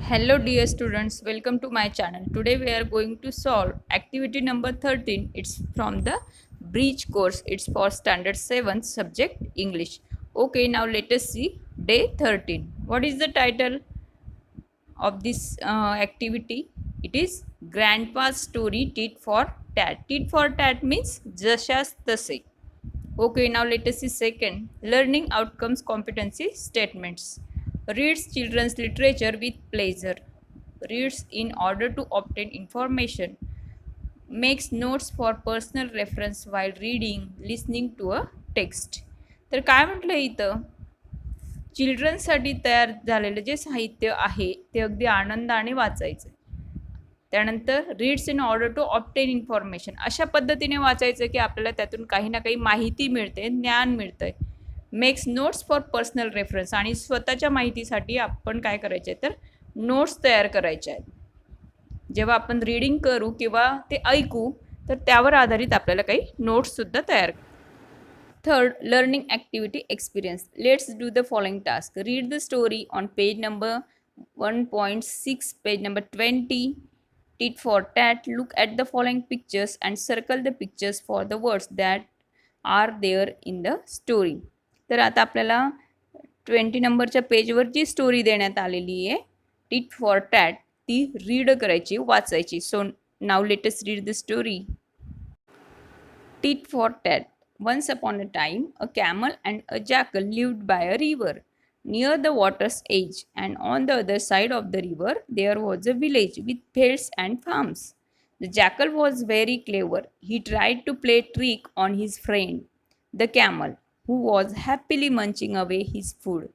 Hello dear students, welcome to my channel. Today we are going to solve activity number 13. It's from the bridge course. It's for standard 7 subject English. Okay, now let us see day 13. What is the title of this activity? It is Grandpa's story tit for tat. Tit for tat means जशास तसे. Okay, now let us see second. Learning outcomes competency statements. Reads children's literature with pleasure. Reads in order to obtain information. Makes notes for personal reference while reading, listening to a text. तर काय म्हटलं इथं, चिल्ड्रनसाठी तयार झालेलं जे साहित्य आहे ते अगदी आनंदाने वाचायचं. त्यानंतर reads in order to obtain information, अशा पद्धतीने वाचायचं की आपल्याला त्यातून काही ना काही माहिती मिळते, ज्ञान मिळतंय. Makes notes for personal reference, आणि स्वतःच्या माहितीसाठी आपण काय करायचे तर नोट्स तयार करायचे आहेत. जेव्हा आपण रीडिंग करू किंवा ते ऐकू तर त्यावर आधारित आपल्याला काही नोट्ससुद्धा तयार. Third, learning activity experience. Let's do the following task. Read the story on page number 1.6, page number 20. Tit for tat, look at the following pictures and circle the pictures for the words that are there in the story. तर आता आपल्याला 20 नंबरच्या पेजवर जी story देण्यात आलेली आहे tit for tat ती read करायची, वाचायची. So now let us read the story. Tit for tat. Once upon a time, a camel and a jackal lived by a river near the water's edge, and on the other side of the river there was a village with fields and farms. The jackal was very clever. He tried to play a trick on his friend, the camel, who was happily munching away his food.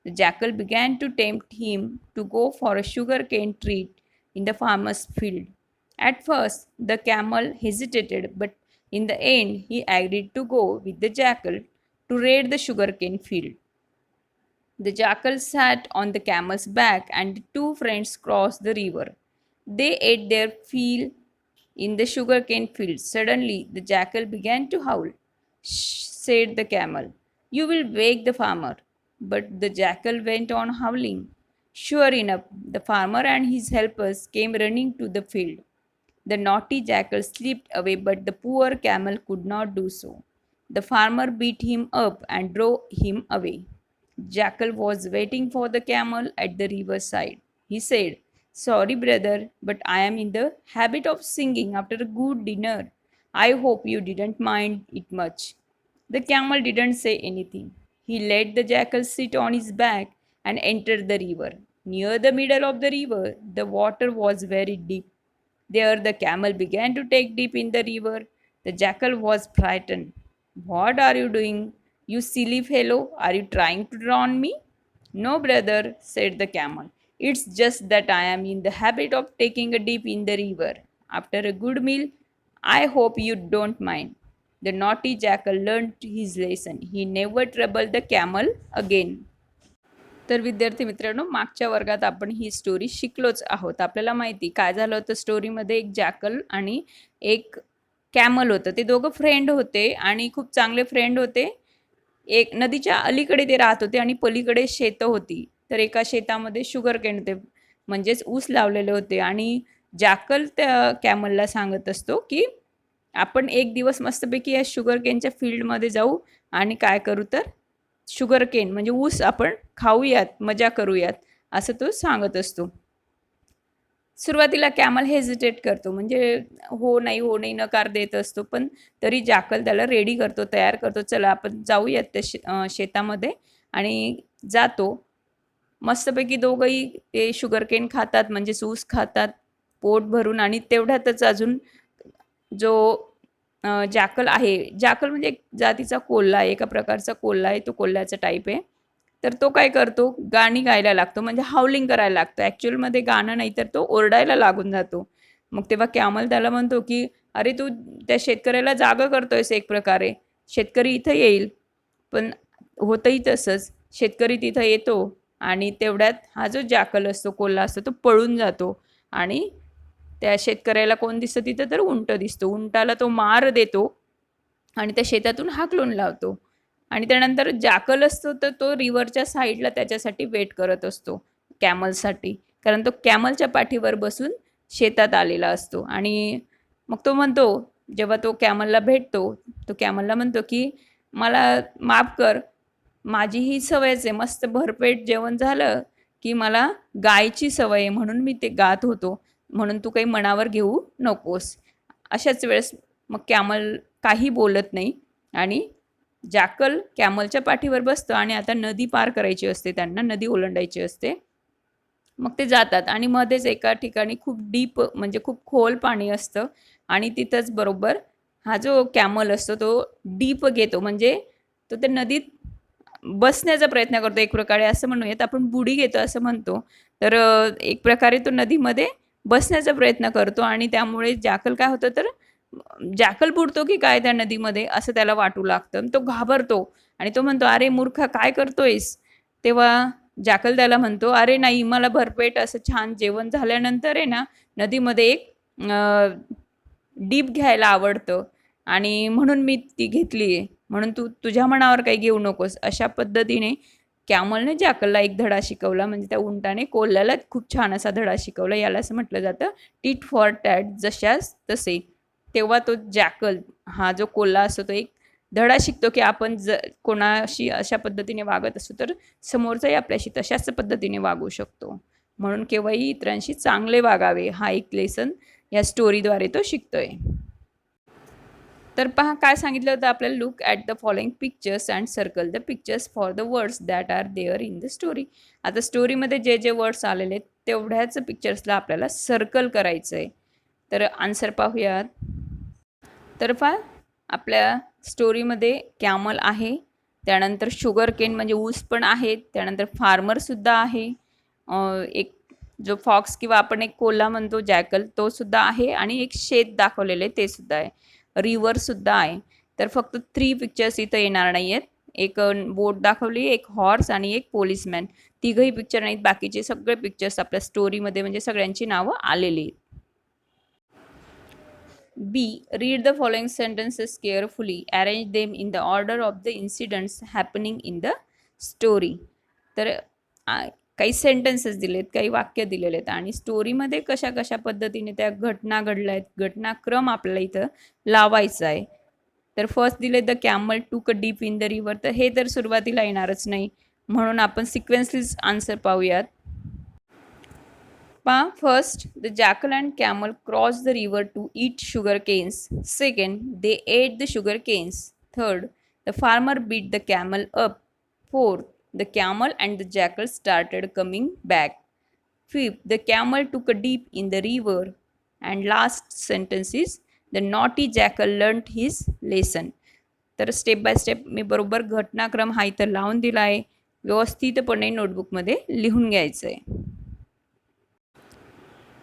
The jackal began to tempt him to go for a sugarcane treat in the farmer's field. At first, the camel hesitated, but in the end, he agreed to go with the jackal to raid the sugarcane field. The jackal sat on the camel's back, and the two friends crossed the river. They ate their fill in the sugarcane field. Suddenly, the jackal began to howl. "Shh," said the camel. "You will wake the farmer." But the jackal went on howling. Sure enough, the farmer and his helpers came running to the field. The naughty jackal slipped away, but the poor camel could not do so. The farmer beat him up and drove him away. Jackal was waiting for the camel at the riverside. He said, "Sorry, brother, but I am in the habit of singing after a good dinner. I hope you didn't mind it much." The camel didn't say anything. He let the jackal sit on his back and entered the river. Near the middle of the river, the water was very deep. There the camel began to take dip in the river. The jackal was frightened. "What are you doing, you silly fellow? Are you trying to drown me?" "No, brother," said the camel. "It's just that I am in the habit of taking a dip in the river after a good meal. I hope you don't mind." The naughty jackal learned his lesson. He never troubled the camel again. तर विद्यार्थी मित्रांनो, मागच्या वर्गात आपण ही story शिकलोच आहोत. आपल्याला माहिती काय झालं होतं, स्टोरीमध्ये एक जॅकल आणि एक कॅमल होतं. ते दोघं फ्रेंड होते आणि खूप चांगले फ्रेंड होते. एक नदीच्या अलीकडे ते राहत होते आणि पलीकडे शेतं होती. तर एका शेतामध्ये शुगर केन होते, म्हणजेच ऊस लावलेले होते. आणि जॅकल त्या कॅमलला सांगत असतो की आपण एक दिवस मस्तपैकी या शुगर केनच्या फील्डमध्ये जाऊ आणि काय करू तर शुगर केन म्हणजे ऊस आपण खाऊयात, मजा करूयात, असं तो सांगत असतो. सुरुवातीला कॅमल हेजिटेट करतो, म्हणजे हो नाही नकार देत असतो. पण तरी जॅकल त्याला रेडी करतो, तयार करतो. चला आपण जाऊयात त्या शेतामध्ये. आणि जातो. मस्तपैकी दोघंही ते शुगर केन खातात, म्हणजे ऊस खातात पोट भरून. आणि तेवढ्यातच अजून जो जॅकल आहे, जॅकल म्हणजे एक जातीचा कोल्हा आहे, एका प्रकारचा कोल्हा आहे, तो कोल्ह्याचा टाईप आहे. तर तो काय करतो, गाणी गायला लागतो, म्हणजे हावलिंग करायला लागतो. ॲक्च्युअलमध्ये गाणं नाही तर तो ओरडायला लागून जातो. मग तेव्हा कॅमल त्याला म्हणतो की अरे तू त्या शेतकऱ्याला जागं करतोयस एक प्रकारे, शेतकरी इथं येईल. पण होतंही तसंच, शेतकरी तिथं येतो आणि तेवढ्यात हा जो जॅकल असतो, कोल्हा असतो, तो पळून जातो. आणि त्या शेतकऱ्याला कोण दिसतं तिथं तर उंट दिसतो. उंटाला तो मार देतो आणि त्या शेतातून हाकलून लावतो. आणि त्यानंतर जॅकल असतो तर तो रिव्हरच्या साईडला त्याच्यासाठी वेट करत असतो कॅमलसाठी, कारण तो कॅमलच्या पाठीवर बसून शेतात आलेला असतो. आणि मग तो म्हणतो, जेव्हा तो कॅमलला भेटतो, तो कॅमलला म्हणतो की मला माफ कर, माझी ही सवयच आहे, मस्त भरपेट जेवण झालं की मला गायची सवय आहे म्हणून मी ते गात होतो, म्हणून तू काही मनावर घेऊ नकोस. अशाच वेळेस मग कॅमल काही बोलत नाही आणि जॅकल कॅमलच्या पाठीवर बसतं आणि आता नदी पार करायची असते, त्यांना नदी ओलांडायची असते. मग ते जातात आणि मध्येच एका ठिकाणी खूप डीप म्हणजे खूप खोल पाणी असतं आणि तिथंच बरोबर हा जो कॅमल असतो तो डीप घेतो, म्हणजे तो त्या नदीत बसण्याचा प्रयत्न करतो एक प्रकारे, असं म्हणूयात आपण बुडी घेतो असं म्हणतो. तर एक प्रकारे तो नदीमध्ये बसण्याचा प्रयत्न करतो आणि त्यामुळे जॅकल काय होतं तर जॅकल बुडतो की काय त्या नदीमध्ये असं त्याला वाटू लागतं. तो घाबरतो आणि तो म्हणतो, "अरे मूर्खा काय करतोयस?" तेव्हा जॅकल त्याला म्हणतो, "अरे नाही, मला भरपेट असं छान जेवण झाल्यानंतर आहे ना, नदीमध्ये एक डीप घ्यायला आवडतं आणि म्हणून मी ती घेतली आहे. म्हणून तू तुझ्या मनावर काही घेऊ नकोस." अशा पद्धतीने कॅमलने जॅकलला एक धडा शिकवला, म्हणजे त्या उंटाने कोल्ह्याला खूप छान असा धडा शिकवला. याला असं म्हटलं जातं टीट फॉर टॅट, जशास तसे. तेव्हा तो जॅकल हा जो कोल्हा असतो तो एक धडा शिकतो की आपण कोणाशी अशा पद्धतीने वागत असतो तर समोरचाही आपल्याशी तशाच पद्धतीने वागू शकतो. म्हणून केव्हाही इतरांशी चांगले वागावे, हा एक लेसन या स्टोरीद्वारे तो शिकतोय. तर पहा काय सांगितलं होतं आपल्याला, look at the following pictures and circle the pictures for the words that are there in the story. आता स्टोरीमध्ये जे जे वर्ड्स आलेले आहेत तेवढ्याच पिक्चर्सला आपल्याला सर्कल करायचं आहे. तर आन्सर पाहूयात. तर पहा आपल्या स्टोरीमध्ये कॅमल आहे, त्यानंतर शुगर केन म्हणजे ऊस पण आहे, त्यानंतर फार्मरसुद्धा आहे, एक जो फॉक्स किंवा आपण एक कोल्हा म्हणतो जॅकल तो सुद्धा आहे आणि एक शेत दाखवलेले ते सुद्धा आहे, रिव्हरसुद्धा आहे. तर फक्त 3 पिक्चर्स इथं येणार नाही आहेत. एक बोट दाखवली, एक हॉर्स आणि एक पोलिसमॅन. तिघही पिक्चर नाहीत, बाकीचे सगळे पिक्चर्स आपल्या स्टोरीमध्ये म्हणजे सगळ्यांची नावं आलेली आहेत. B. Read the following sentences carefully. Arrange them in the order of the incidents happening in the story. तर काही सेंटेन्सेस दिलेत, काही वाक्य दिलेले आहेत आणि स्टोरीमध्ये कशा कशा पद्धतीने त्या घटना घडल्या आहेत, घटनाक्रम आपल्याला इथं लावायचा आहे. तर फर्स्ट दिले द कॅमल टूक a deep in the river, तर हे तर सुरुवातीला येणारच नाही, म्हणून आपण सिक्वेन्सलीच आन्सर पाहूयात. First, the jackal and camel crossed the river to eat sugar canes. Second, they ate the sugar canes. Third, the farmer beat the camel up. Fourth, the camel and the jackal started coming back. Fifth, the camel took a dip in the river. And last sentence is, the naughty jackal learnt his lesson. तर step by step मी बरोबर घटनाक्रम हा इथं लावून दिला आहे, व्यवस्थितपणे नोटबुकमध्ये लिहून घ्यायचं आहे.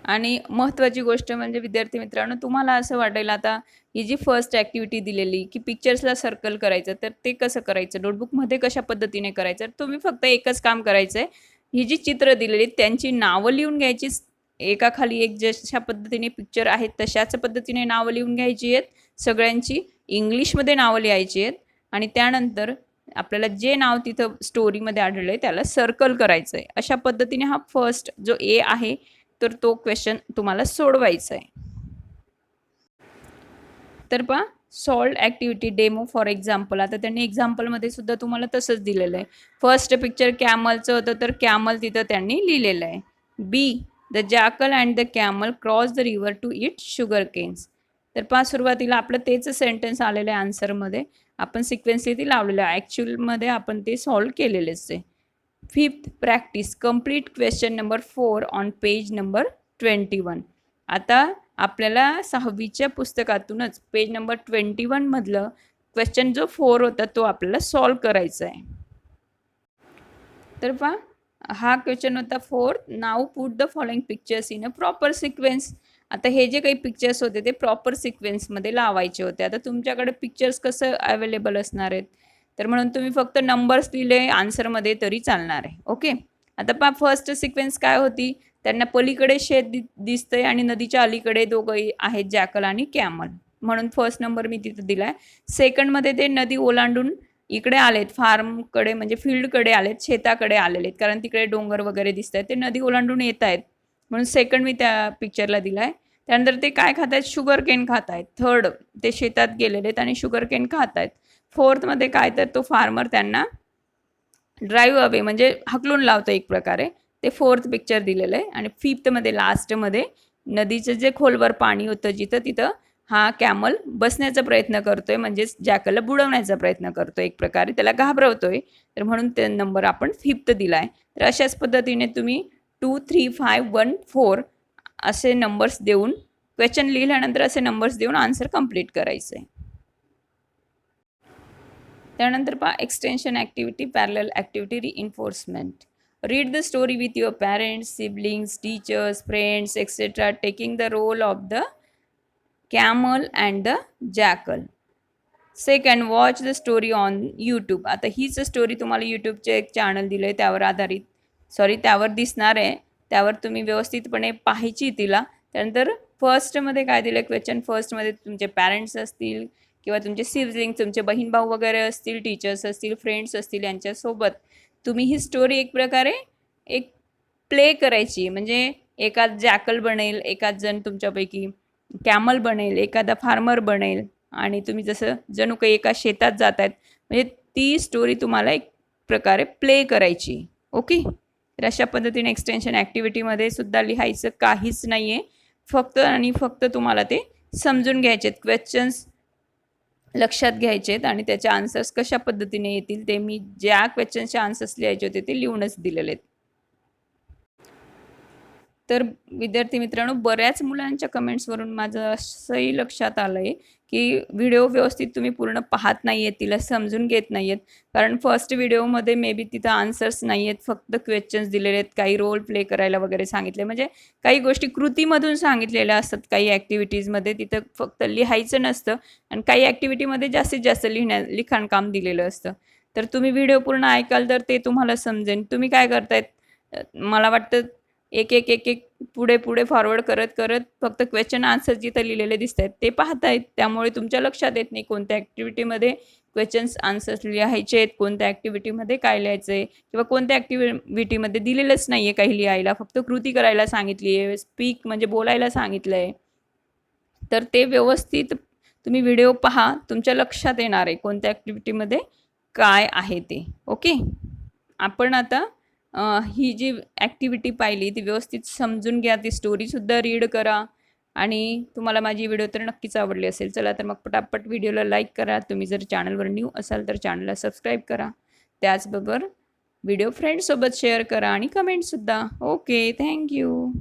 आणि महत्त्वाची गोष्ट म्हणजे विद्यार्थी मित्रांनो, तुम्हाला असं वाटेल आता ही जी फर्स्ट ॲक्टिव्हिटी दिलेली की पिक्चर्सला सर्कल करायचं, तर ते कसं करायचं, नोटबुकमध्ये कशा पद्धतीने करायचं, तर तुम्ही फक्त एकच काम करायचं आहे, ही जी चित्र दिलेली त्यांची नावं लिहून घ्यायची, एकाखाली एक जशा पद्धतीने पिक्चर आहेत तशाच पद्धतीने नावं लिहून घ्यायची आहेत, सगळ्यांची इंग्लिशमध्ये नावं लिहायची आहेत आणि त्यानंतर आपल्याला जे नाव तिथं स्टोरीमध्ये आढळलं आहे त्याला सर्कल करायचं आहे. अशा पद्धतीने हा फर्स्ट जो ए आहे तर तो क्वेश्चन तुम्हाला सोडवायचा आहे. तर पहा solve activity demo for example. आता त्यांनी एक्झाम्पलमध्ये सुद्धा तुम्हाला तसंच दिलेलं आहे. फर्स्ट पिक्चर कॅमलचं होतं तर कॅमल तिथं त्यांनी लिहिलेलं आहे. B the jackal and the camel cross the river to eat sugarcanes. तर पहा सुरुवातीला आपलं तेच सेंटेन्स आलेलं आहे आन्सरमध्ये, आपण सिक्वेन्स इथे लावलेलं आहे, ॲक्च्युअलमध्ये आपण ते सॉल्व केलेलेच आहे. Fifth practice complete question number 4 on page number 21. आता आपल्याला 6वीच्या पुस्तकातूनच पेज नंबर 21 मधलं क्वेश्चन जो 4 होता तो आपल्याला सॉल्व करायचा आहे. तर पहा हा क्वेश्चन होता 4. Now put the following pictures in a proper sequence. आता हे जे काही पिक्चर्स होते ते प्रॉपर सिक्वेन्समध्ये लावायचे होते. आता तुमच्याकडे पिक्चर्स कसं अवेलेबल असणार आहेत, तर म्हणून तुम्ही फक्त नंबर्स लिहिले आन्सरमध्ये तरी चालणार आहे. ओके, आता पहा फर्स्ट सिक्वेन्स काय होती, त्यांना पलीकडे शेत दिसतंय आणि नदीच्या अलीकडे दोघंही आहेत जॅकल आणि कॅमल, म्हणून फर्स्ट नंबर मी तिथं दिला आहे. सेकंडमध्ये ते नदी ओलांडून इकडे आलेत फार्मकडे म्हणजे फील्डकडे आलेत, शेताकडे आलेले आहेत, कारण तिकडे डोंगर वगैरे दिसत आहेत, ते नदी ओलांडून येत आहेत, म्हणून सेकंड मी त्या पिक्चरला दिला आहे. त्यानंतर ते काय खात आहेत, शुगर केन खात आहेत. थर्ड ते शेतात गेलेले आहेत आणि शुगर केन खात आहेत. फोर्थमध्ये काय तर तो फार्मर त्यांना ड्राईव्ह अवे म्हणजे हकलून लावतो एक प्रकारे, ते फोर्थ पिक्चर दिलेलं आहे. आणि फिफ्थमध्ये लास्टमध्ये नदीचं जे खोलवर पाणी होतं जिथं तिथं हा कॅमल बसण्याचा प्रयत्न करतोय, म्हणजेच जॅकलला बुडवण्याचा प्रयत्न करतोय, एक प्रकारे त्याला घाबरवतोय, तर म्हणून ते नंबर आपण फिफ्थ दिला आहे. तर अशाच पद्धतीने तुम्ही 2, 3, 5, 1, 4 असे नंबर्स देऊन क्वेश्चन लिहिल्यानंतर असे नंबर्स देऊन आन्सर कंप्लीट करायचं आहे. त्यानंतर पहा extension activity, parallel activity, reinforcement. Read the story with your parents, siblings, teachers, friends etcetera, taking the role of the camel and the jackal. Second, watch the story on YouTube. आता हीच story तुम्हाला यूट्यूबचे एक channel दिलं आहे त्यावर आधारित, त्यावर दिसणार आहे, त्यावर तुम्ही व्यवस्थितपणे पाहायची तिला. त्यानंतर फर्स्टमध्ये काय दिलं क्वेश्चन, फर्स्टमध्ये तुमचे पॅरेंट्स असतील किंवा तुमचे सिबलिंग, तुमचे बहीण भाऊ वगैरे असतील, टीचर्स असतील, फ्रेंड्स असतील, यांच्यासोबत तुम्ही ही स्टोरी एक प्रकारे एक प्ले करायची. म्हणजे एखाद जॅकल बनेल, एखाद जण तुमच्यापैकी कॅमल बनेल, एखादा फार्मर बनेल, आणि तुम्ही जसं जणू काही एका शेतात जात आहेत, म्हणजे ती स्टोरी तुम्हाला एक प्रकारे प्ले करायची. ओके, तर अशा पद्धतीने एक्सटेन्शन ॲक्टिव्हिटीमध्ये सुद्धा लिहायचं काहीच नाही आहे, फक्त आणि फक्त तुम्हाला ते समजून घ्यायचे आहेत, क्वेश्चन्स लक्षात घ्यायचे आहेत आणि त्याचे आन्सर्स कशा पद्धतीने येतील ते मी ज्या क्वेश्चन्सचे आन्सर्स लिहायचे होते ते लिहूनच दिलेले आहेत. तर विद्यार्थी मित्रांनो, बऱ्याच मुलांच्या कमेंट्सवरून माझं असंही लक्षात आलं आहे की व्हिडिओ व्यवस्थित तुम्ही पूर्ण पाहत नाही आहेत, तिला समजून घेत नाही आहेत. कारण फर्स्ट व्हिडिओमध्ये मे बी तिथं आन्सर्स नाही आहेत, फक्त क्वेश्चन्स दिलेले आहेत, काही रोल प्ले करायला वगैरे सांगितले, म्हणजे काही गोष्टी कृतीमधून सांगितलेल्या असतात. काही ॲक्टिव्हिटीजमध्ये तिथं फक्त लिहायचं नसतं आणि काही ॲक्टिव्हिटीमध्ये जास्तीत जास्त लिखाणकाम दिलेलं असतं. तर तुम्ही व्हिडिओ पूर्ण ऐकाल तर ते तुम्हाला समजेल. तुम्ही काय करतायत, मला वाटतं एक एक एक एक पुढे पुढे फॉरवर्ड करत करत फक्त क्वेश्चन आन्सर जिथं लिहिलेले दिसत आहेत ते पाहतायत, त्यामुळे तुमच्या लक्षात येत नाही कोणत्या ॲक्टिव्हिटीमध्ये क्वेश्चन्स आन्सर्स लिहायचे आहेत, कोणत्या ॲक्टिव्हिटीमध्ये काय लिहायचं आहे, किंवा कोणत्या ॲक्टिव्हिटीमध्ये दिलेलंच नाही आहे काही लिहायला, फक्त कृती करायला सांगितली आहे, स्पीक म्हणजे बोलायला सांगितलं आहे. तर ते व्यवस्थित तुम्ही व्हिडिओ पहा, तुमच्या लक्षात येणार आहे कोणत्या ॲक्टिव्हिटीमध्ये काय आहे ते. ओके, आपण आता ही जी ॲक्टिव्हिटी पाहिली ती व्यवस्थित समजून घ्या, ती स्टोरीसुद्धा रीड करा, आणि तुम्हाला माझी व्हिडिओ तर नक्कीच आवडली असेल. चला तर मग पटापट व्हिडिओला लाईक करा. तुम्ही जर चॅनलवर न्यू असाल तर चॅनलला सबस्क्राईब करा. त्याचबरोबर व्हिडिओ फ्रेंड्ससोबत शेअर करा आणि कमेंटसुद्धा. Okay, thank you.